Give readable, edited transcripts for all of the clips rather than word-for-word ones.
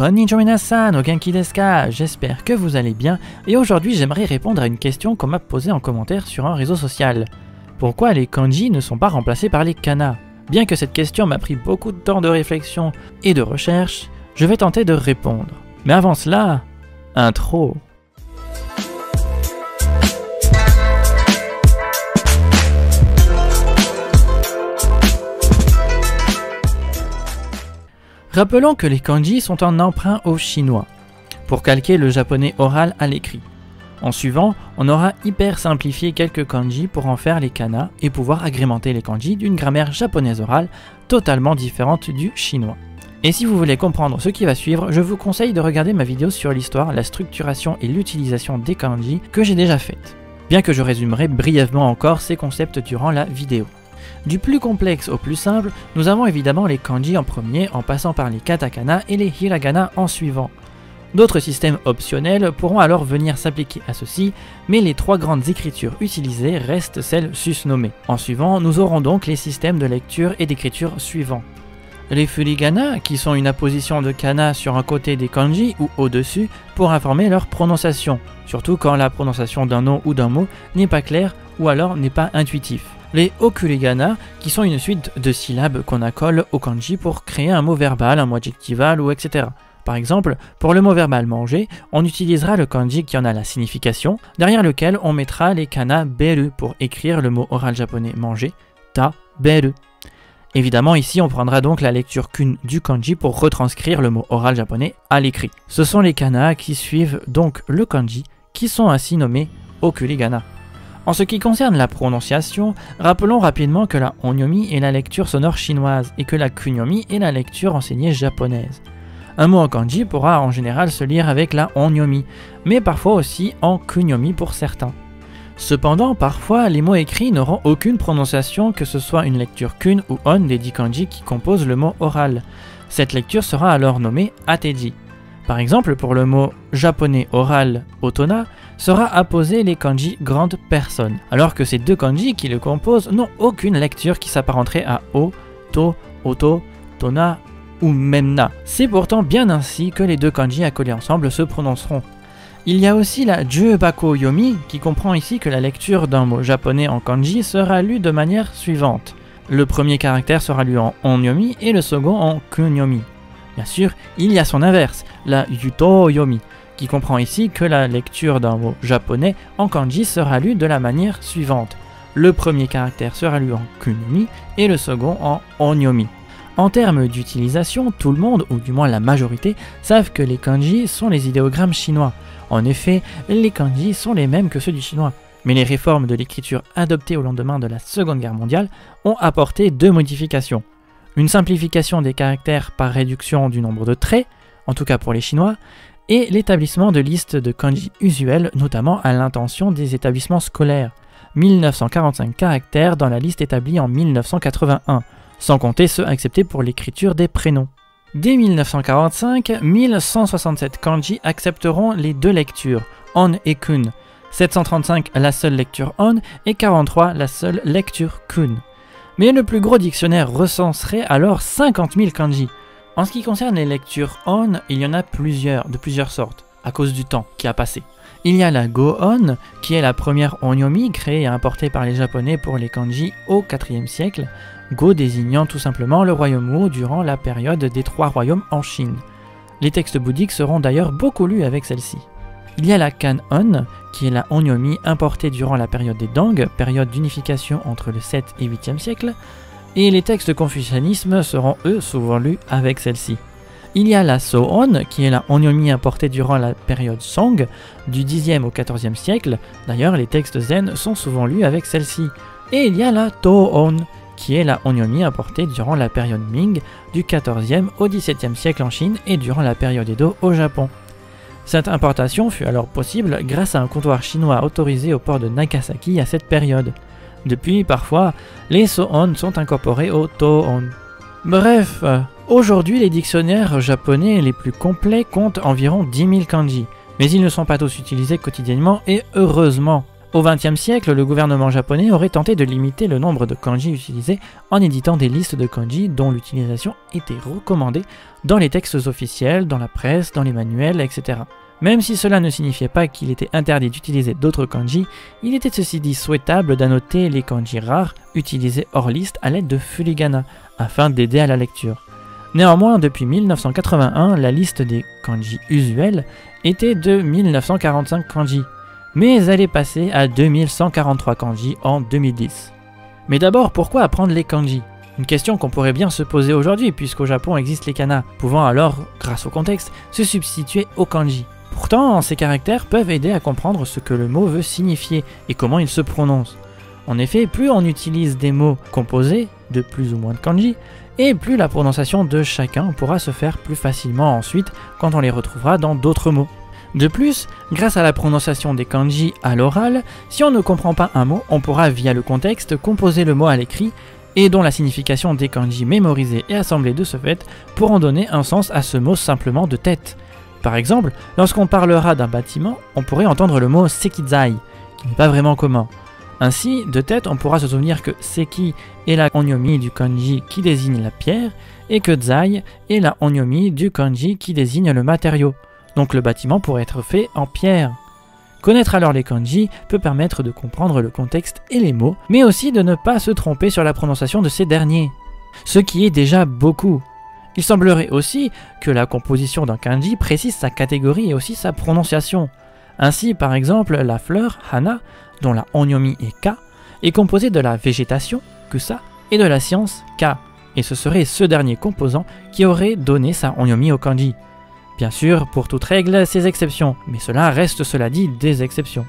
Konnichiwa minasan, o genki desu ka? J'espère que vous allez bien et aujourd'hui j'aimerais répondre à une question qu'on m'a posée en commentaire sur un réseau social. Pourquoi les kanji ne sont pas remplacés par les kana? Bien que cette question m'a pris beaucoup de temps de réflexion et de recherche, je vais tenter de répondre. Mais avant cela, intro. Rappelons que les kanji sont un emprunt au chinois, pour calquer le japonais oral à l'écrit. En suivant, on aura hyper simplifié quelques kanji pour en faire les kana et pouvoir agrémenter les kanji d'une grammaire japonaise orale totalement différente du chinois. Et si vous voulez comprendre ce qui va suivre, je vous conseille de regarder ma vidéo sur l'histoire, la structuration et l'utilisation des kanji que j'ai déjà faite, bien que je résumerai brièvement encore ces concepts durant la vidéo. Du plus complexe au plus simple, nous avons évidemment les kanji en premier en passant par les katakana et les hiragana en suivant. D'autres systèmes optionnels pourront alors venir s'appliquer à ceux-ci, mais les trois grandes écritures utilisées restent celles susnommées. En suivant, nous aurons donc les systèmes de lecture et d'écriture suivants. Les furigana, qui sont une apposition de kana sur un côté des kanji ou au-dessus pour informer leur prononciation, surtout quand la prononciation d'un nom ou d'un mot n'est pas claire ou alors n'est pas intuitif. Les okurigana, qui sont une suite de syllabes qu'on accole au kanji pour créer un mot verbal, un mot adjectival ou etc. Par exemple, pour le mot verbal manger, on utilisera le kanji qui en a la signification, derrière lequel on mettra les kana beru pour écrire le mot oral japonais manger, ta beru. Évidemment, ici on prendra donc la lecture kun du kanji pour retranscrire le mot oral japonais à l'écrit. Ce sont les kana qui suivent donc le kanji, qui sont ainsi nommés okurigana. En ce qui concerne la prononciation, rappelons rapidement que la onyomi est la lecture sonore chinoise et que la kunyomi est la lecture enseignée japonaise. Un mot en kanji pourra en général se lire avec la onyomi, mais parfois aussi en kunyomi pour certains. Cependant, parfois, les mots écrits n'auront aucune prononciation, que ce soit une lecture kun ou on des 10 kanji qui composent le mot oral. Cette lecture sera alors nommée ateji. Par exemple, pour le mot japonais oral otona, sera apposé les kanji grande personne, alors que ces deux kanji qui le composent n'ont aucune lecture qui s'apparenterait à o, to, oto, tona ou même na. C'est pourtant bien ainsi que les deux kanji accolés ensemble se prononceront. Il y a aussi la Jubako Yomi qui comprend ici que la lecture d'un mot japonais en kanji sera lue de manière suivante. Le premier caractère sera lu en onyomi et le second en kunyomi. Bien sûr, il y a son inverse, la Yuto Yomi, qui comprend ici que la lecture d'un mot japonais en kanji sera lue de la manière suivante. Le premier caractère sera lu en kunyomi et le second en onyomi. En termes d'utilisation, tout le monde, ou du moins la majorité, savent que les kanji sont les idéogrammes chinois. En effet, les kanji sont les mêmes que ceux du chinois. Mais les réformes de l'écriture adoptées au lendemain de la Seconde Guerre mondiale ont apporté deux modifications. Une simplification des caractères par réduction du nombre de traits, en tout cas pour les Chinois, et l'établissement de listes de kanji usuels, notamment à l'intention des établissements scolaires. 1945 caractères dans la liste établie en 1981, sans compter ceux acceptés pour l'écriture des prénoms. Dès 1945, 1167 kanji accepteront les deux lectures, on et kun, 735 la seule lecture on et 43 la seule lecture kun. Mais le plus gros dictionnaire recenserait alors 50 000 kanji. En ce qui concerne les lectures on, il y en a plusieurs, de plusieurs sortes, à cause du temps qui a passé. Il y a la Go-on, qui est la première onyomi créée et importée par les japonais pour les kanji au IVe siècle, Go désignant tout simplement le royaume Wu durant la période des 3 royaumes en Chine. Les textes bouddhiques seront d'ailleurs beaucoup lus avec celle-ci. Il y a la Kan-on, qui est la onyomi importée durant la période des Dong, période d'unification entre le 7 et 8e siècle, et les textes de confucianisme seront eux souvent lus avec celle-ci. Il y a la So-on, qui est la onyomi importée durant la période Song, du 10e au 14e siècle, d'ailleurs les textes zen sont souvent lus avec celle-ci. Et il y a la To-on, qui est la onyomi importée durant la période Ming, du 14e au 17e siècle en Chine et durant la période Edo au Japon. Cette importation fut alors possible grâce à un comptoir chinois autorisé au port de Nagasaki à cette période. Depuis, parfois, les So-on sont incorporés au To-on. Bref, aujourd'hui les dictionnaires japonais les plus complets comptent environ 10 000 kanji, mais ils ne sont pas tous utilisés quotidiennement et heureusement. Au XXe siècle, le gouvernement japonais aurait tenté de limiter le nombre de kanji utilisés en éditant des listes de kanji dont l'utilisation était recommandée dans les textes officiels, dans la presse, dans les manuels, etc. Même si cela ne signifiait pas qu'il était interdit d'utiliser d'autres kanji, il était ceci dit souhaitable d'annoter les kanji rares utilisés hors liste à l'aide de furigana, afin d'aider à la lecture. Néanmoins, depuis 1981, la liste des kanji usuels était de 1945 kanji, mais elle est passée à 2143 kanji en 2010. Mais d'abord, pourquoi apprendre les kanji? Une question qu'on pourrait bien se poser aujourd'hui, puisqu'au Japon existent les kanas, pouvant alors, grâce au contexte, se substituer aux kanji. Pourtant, ces caractères peuvent aider à comprendre ce que le mot veut signifier et comment il se prononce. En effet, plus on utilise des mots composés de plus ou moins de kanji, et plus la prononciation de chacun pourra se faire plus facilement ensuite quand on les retrouvera dans d'autres mots. De plus, grâce à la prononciation des kanji à l'oral, si on ne comprend pas un mot, on pourra via le contexte composer le mot à l'écrit et dont la signification des kanji mémorisés et assemblés de ce fait pourront donner un sens à ce mot simplement de tête. Par exemple, lorsqu'on parlera d'un bâtiment, on pourrait entendre le mot sekizai, qui n'est pas vraiment commun. Ainsi, de tête, on pourra se souvenir que seki est la onyomi du kanji qui désigne la pierre et que zai est la onyomi du kanji qui désigne le matériau. Donc le bâtiment pourrait être fait en pierre. Connaître alors les kanji peut permettre de comprendre le contexte et les mots, mais aussi de ne pas se tromper sur la prononciation de ces derniers. Ce qui est déjà beaucoup. Il semblerait aussi que la composition d'un kanji précise sa catégorie et aussi sa prononciation. Ainsi, par exemple, la fleur hana, dont la onyomi est ka, est composée de la végétation, kusa, et de la science, ka, et ce serait ce dernier composant qui aurait donné sa onyomi au kanji. Bien sûr, pour toute règle, ces exceptions, mais cela reste, cela dit, des exceptions.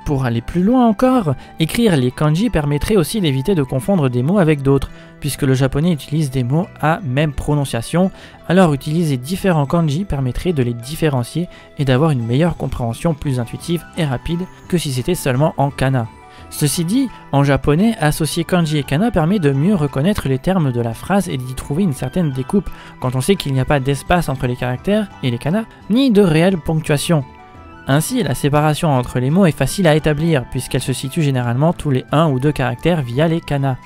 Pour aller plus loin encore, écrire les kanji permettrait aussi d'éviter de confondre des mots avec d'autres, puisque le japonais utilise des mots à même prononciation, alors utiliser différents kanji permettrait de les différencier et d'avoir une meilleure compréhension plus intuitive et rapide que si c'était seulement en kana. Ceci dit, en japonais, associer kanji et kana permet de mieux reconnaître les termes de la phrase et d'y trouver une certaine découpe, quand on sait qu'il n'y a pas d'espace entre les caractères et les kana, ni de réelle ponctuation. Ainsi, la séparation entre les mots est facile à établir, puisqu'elle se situe généralement tous les 1 ou 2 caractères via les kana.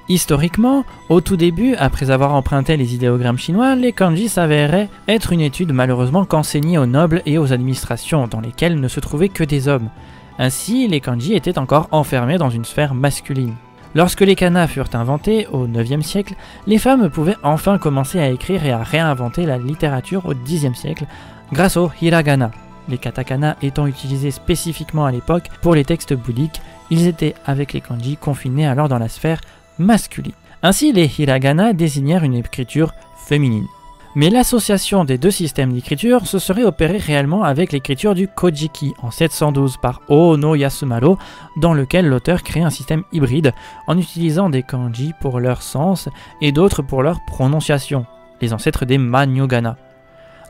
Historiquement, au tout début, après avoir emprunté les idéogrammes chinois, les kanji s'avéraient être une étude malheureusement qu'enseignée aux nobles et aux administrations, dans lesquelles ne se trouvaient que des hommes. Ainsi, les kanji étaient encore enfermés dans une sphère masculine. Lorsque les kanas furent inventés, au IXe siècle, les femmes pouvaient enfin commencer à écrire et à réinventer la littérature au Xe siècle, grâce au hiragana. Les katakana étant utilisés spécifiquement à l'époque pour les textes bouddhiques, ils étaient avec les kanji confinés alors dans la sphère masculine. Ainsi, les hiragana désignèrent une écriture féminine. Mais l'association des deux systèmes d'écriture se serait opérée réellement avec l'écriture du Kojiki en 712 par Ōno Yasumaro, dans lequel l'auteur crée un système hybride en utilisant des kanji pour leur sens et d'autres pour leur prononciation, les ancêtres des Manyogana.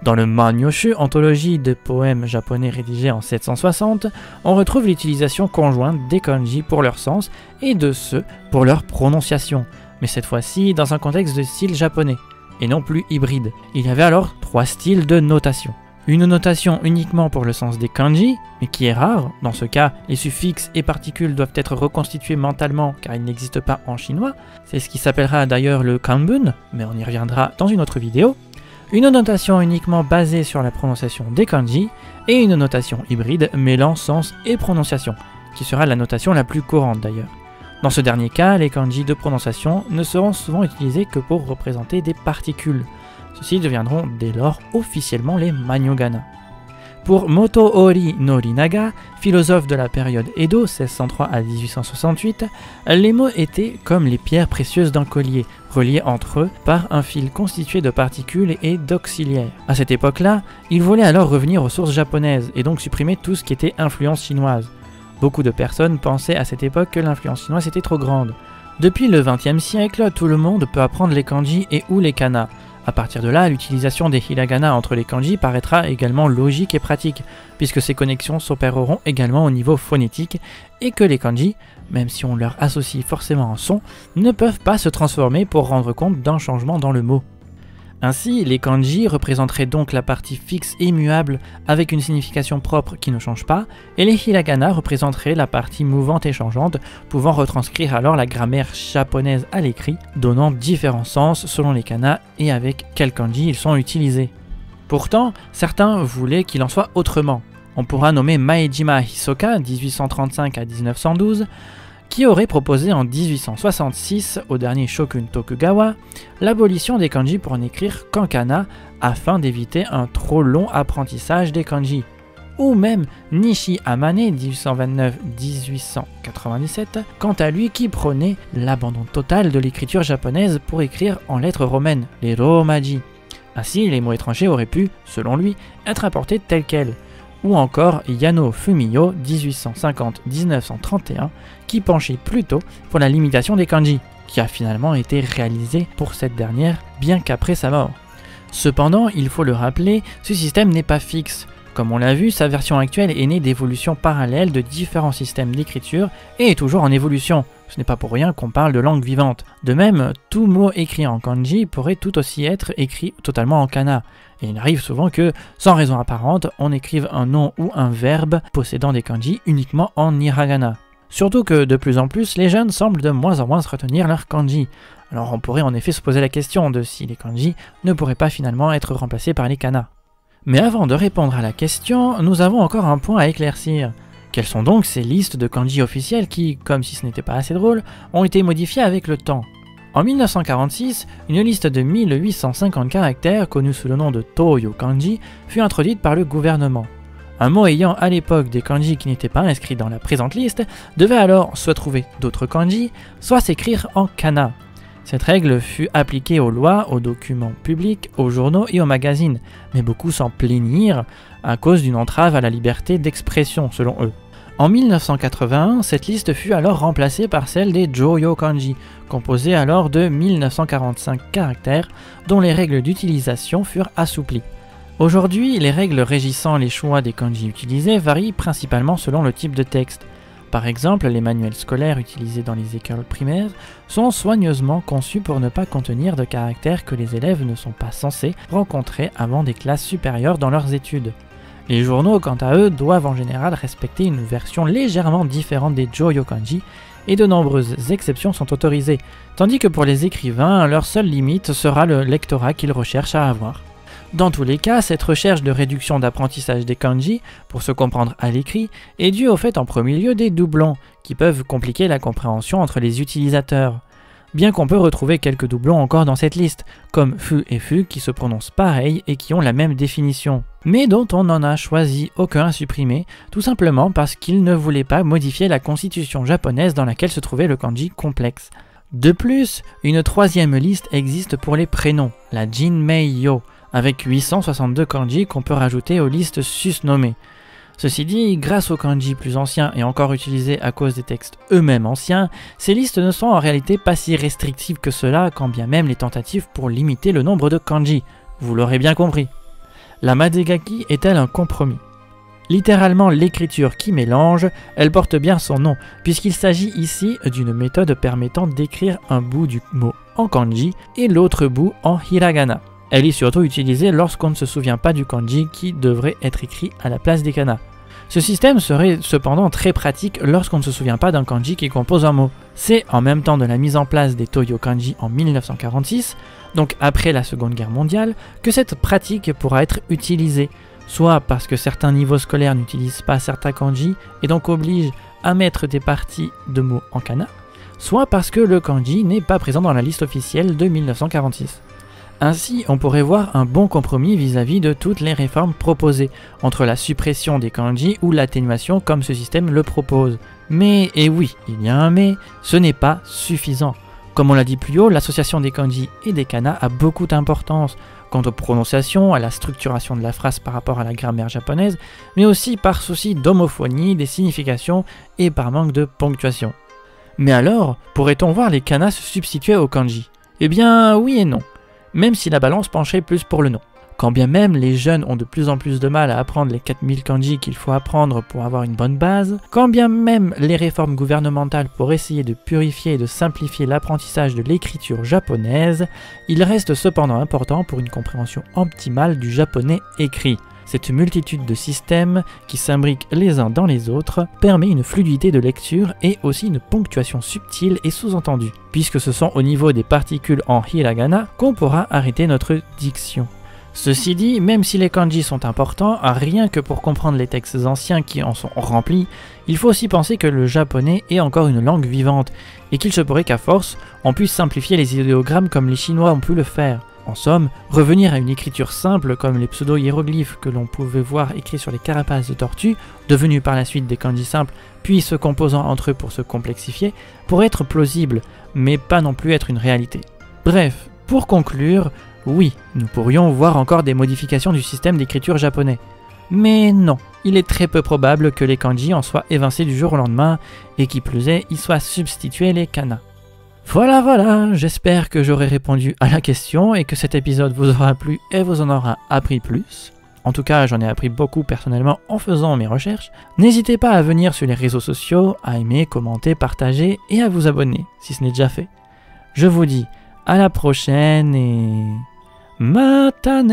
Dans le Manyoshu, anthologie de poèmes japonais rédigée en 760, on retrouve l'utilisation conjointe des kanji pour leur sens et de ceux pour leur prononciation, mais cette fois-ci dans un contexte de style japonais, et non plus hybride. Il y avait alors 3 styles de notation. Une notation uniquement pour le sens des kanji, mais qui est rare. Dans ce cas, les suffixes et particules doivent être reconstitués mentalement car ils n'existent pas en chinois. C'est ce qui s'appellera d'ailleurs le kanbun, mais on y reviendra dans une autre vidéo. Une notation uniquement basée sur la prononciation des kanji, et une notation hybride mêlant sens et prononciation, qui sera la notation la plus courante d'ailleurs. Dans ce dernier cas, les kanji de prononciation ne seront souvent utilisés que pour représenter des particules. Ceux-ci deviendront dès lors officiellement les Manyogana. Pour Motoori Norinaga, philosophe de la période Edo 1603 à 1868, les mots étaient comme les pierres précieuses d'un collier, reliés entre eux par un fil constitué de particules et d'auxiliaires. À cette époque-là, il voulait alors revenir aux sources japonaises et donc supprimer tout ce qui était influence chinoise. Beaucoup de personnes pensaient à cette époque que l'influence chinoise était trop grande. Depuis le XXe siècle, tout le monde peut apprendre les kanji et ou les kana. À partir de là, l'utilisation des hiragana entre les kanji paraîtra également logique et pratique, puisque ces connexions s'opéreront également au niveau phonétique, et que les kanji, même si on leur associe forcément un son, ne peuvent pas se transformer pour rendre compte d'un changement dans le mot. Ainsi, les kanji représenteraient donc la partie fixe et immuable avec une signification propre qui ne change pas, et les hiragana représenteraient la partie mouvante et changeante, pouvant retranscrire alors la grammaire japonaise à l'écrit, donnant différents sens selon les kana et avec quel kanji ils sont utilisés. Pourtant, certains voulaient qu'il en soit autrement. On pourra nommer Maejima Hisoka, 1835 à 1912, qui aurait proposé en 1866 au dernier shogun Tokugawa l'abolition des kanji pour n'écrire qu'en kana afin d'éviter un trop long apprentissage des kanji. Ou même Nishi Amane 1829-1897, quant à lui qui prônait l'abandon total de l'écriture japonaise pour écrire en lettres romaines, les romaji. Ainsi, les mots étrangers auraient pu, selon lui, être apportés tels quels. Ou encore Yano Fumio 1850-1931 qui penchait plutôt pour la limitation des kanji, qui a finalement été réalisée pour cette dernière bien qu'après sa mort. Cependant, il faut le rappeler, ce système n'est pas fixe. Comme on l'a vu, sa version actuelle est née d'évolutions parallèles de différents systèmes d'écriture et est toujours en évolution. Ce n'est pas pour rien qu'on parle de langue vivante. De même, tout mot écrit en kanji pourrait tout aussi être écrit totalement en kana. Et il arrive souvent que, sans raison apparente, on écrive un nom ou un verbe possédant des kanji uniquement en hiragana. Surtout que de plus en plus, les jeunes semblent de moins en moins se retenir leurs kanji. Alors on pourrait en effet se poser la question de si les kanji ne pourraient pas finalement être remplacés par les kana. Mais avant de répondre à la question, nous avons encore un point à éclaircir. Quelles sont donc ces listes de kanji officielles qui, comme si ce n'était pas assez drôle, ont été modifiées avec le temps? En 1946, une liste de 1850 caractères, connue sous le nom de Toyo Kanji, fut introduite par le gouvernement. Un mot ayant à l'époque des kanji qui n'étaient pas inscrits dans la présente liste devait alors soit trouver d'autres kanji, soit s'écrire en kana. Cette règle fut appliquée aux lois, aux documents publics, aux journaux et aux magazines, mais beaucoup s'en plaignirent à cause d'une entrave à la liberté d'expression selon eux. En 1981, cette liste fut alors remplacée par celle des Joyo Kanji, composée alors de 1945 caractères, dont les règles d'utilisation furent assouplies. Aujourd'hui, les règles régissant les choix des kanji utilisés varient principalement selon le type de texte. Par exemple, les manuels scolaires utilisés dans les écoles primaires sont soigneusement conçus pour ne pas contenir de caractères que les élèves ne sont pas censés rencontrer avant des classes supérieures dans leurs études. Les journaux, quant à eux, doivent en général respecter une version légèrement différente des Joyo Kanji et de nombreuses exceptions sont autorisées, tandis que pour les écrivains, leur seule limite sera le lectorat qu'ils recherchent à avoir. Dans tous les cas, cette recherche de réduction d'apprentissage des kanji, pour se comprendre à l'écrit, est due au fait en premier lieu des doublons, qui peuvent compliquer la compréhension entre les utilisateurs. Bien qu'on peut retrouver quelques doublons encore dans cette liste, comme fu et fu qui se prononcent pareil et qui ont la même définition, mais dont on n'en a choisi aucun à supprimer, tout simplement parce qu'ils ne voulaient pas modifier la constitution japonaise dans laquelle se trouvait le kanji complexe. De plus, une troisième liste existe pour les prénoms, la Jinmei-yo, avec 862 kanji qu'on peut rajouter aux listes susnommées. Ceci dit, grâce aux kanji plus anciens et encore utilisés à cause des textes eux-mêmes anciens, ces listes ne sont en réalité pas si restrictives que cela, quand bien même les tentatives pour limiter le nombre de kanji. Vous l'aurez bien compris. La Madegaki est-elle un compromis? Littéralement l'écriture qui mélange, elle porte bien son nom, puisqu'il s'agit ici d'une méthode permettant d'écrire un bout du mot en kanji et l'autre bout en hiragana. Elle est surtout utilisée lorsqu'on ne se souvient pas du kanji qui devrait être écrit à la place des kana. Ce système serait cependant très pratique lorsqu'on ne se souvient pas d'un kanji qui compose un mot. C'est en même temps de la mise en place des Toyo Kanji en 1946, donc après la Seconde Guerre mondiale, que cette pratique pourra être utilisée, soit parce que certains niveaux scolaires n'utilisent pas certains kanji et donc obligent à mettre des parties de mots en kana, soit parce que le kanji n'est pas présent dans la liste officielle de 1946. Ainsi, on pourrait voir un bon compromis vis-à-vis de toutes les réformes proposées, entre la suppression des kanji ou l'atténuation comme ce système le propose. Mais, et oui, il y a un mais, ce n'est pas suffisant. Comme on l'a dit plus haut, l'association des kanji et des kana a beaucoup d'importance, quant aux prononciations, à la structuration de la phrase par rapport à la grammaire japonaise, mais aussi par souci d'homophonie, des significations et par manque de ponctuation. Mais alors, pourrait-on voir les kana se substituer aux kanji? Eh bien, oui et non. Même si la balance pencherait plus pour le non. Quand bien même les jeunes ont de plus en plus de mal à apprendre les 4000 kanji qu'il faut apprendre pour avoir une bonne base, quand bien même les réformes gouvernementales pour essayer de purifier et de simplifier l'apprentissage de l'écriture japonaise, il reste cependant important pour une compréhension optimale du japonais écrit. Cette multitude de systèmes qui s'imbriquent les uns dans les autres permet une fluidité de lecture et aussi une ponctuation subtile et sous-entendue, puisque ce sont au niveau des particules en hiragana qu'on pourra arrêter notre diction. Ceci dit, même si les kanji sont importants, rien que pour comprendre les textes anciens qui en sont remplis, il faut aussi penser que le japonais est encore une langue vivante, et qu'il se pourrait qu'à force, on puisse simplifier les idéogrammes comme les Chinois ont pu le faire. En somme, revenir à une écriture simple comme les pseudo-hiéroglyphes que l'on pouvait voir écrits sur les carapaces de tortues, devenus par la suite des kanji simples, puis se composant entre eux pour se complexifier, pourrait être plausible, mais pas non plus être une réalité. Bref, pour conclure, oui, nous pourrions voir encore des modifications du système d'écriture japonais. Mais non, il est très peu probable que les kanji en soient évincés du jour au lendemain, et qui plus est, y soient substitués les kana. Voilà, j'espère que j'aurai répondu à la question et que cet épisode vous aura plu et vous en aura appris plus. En tout cas, j'en ai appris beaucoup personnellement en faisant mes recherches. N'hésitez pas à venir sur les réseaux sociaux, à aimer, commenter, partager et à vous abonner si ce n'est déjà fait. Je vous dis à la prochaine et... Matane!